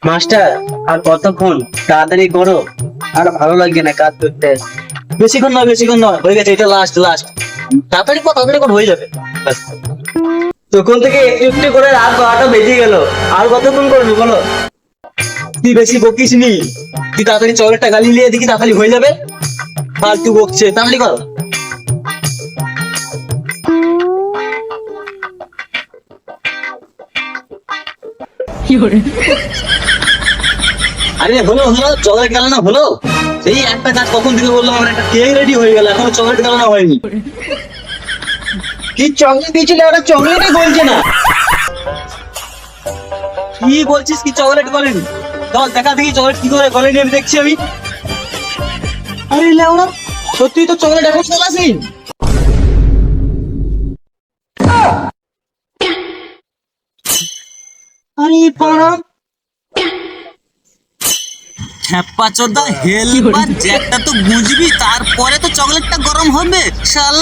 Master আর কতক্ষণ, তাড়াতাড়ি করো, আর ভালো লাগছে না কাজ করতে। বেশিক্ষণ নয় হয়ে গেছে, এটা লাস্ট লাস্ট। তাড়াতাড়ি কর, হয়ে যাবে ব্যাস। তখন থেকে একটু একটু করে রাত 12টা বেজে গেল, আর কতক্ষণ করবি বলো? তুই বেশি বকিস নি, তুই তাড়াতাড়ি চকলেটটা গালি নিয়ে দেখি তাড়াতাড়ি হয়ে যাবে। ফালতু বকছে, তাড়াতাড়ি কর। আরে হলো চকলেট গেল না হলো? সেই একটা কাজ কখন থেকে বললাম, আমার একটা কেক রেডি হয়ে গেল, এখনো চকলেট গেল না হয়নি। কি চকলেট দিয়েছিলে, ওটা চকলেটই বলছে না। কি বলছিস, কি চকলেট গলেনি? চল দেখা দেখি চকলেট কি করে গলেনি, আমি দেখছি আমি। আরে লেওড়া, সত্যি তো চকলেট এখন গলাসি। আরে পাড়া হ্যাপা চোদা হেলপার জ্যাকটা তো বুঝবি, তারপরে তো চকলেটটা গরম হবে শালা।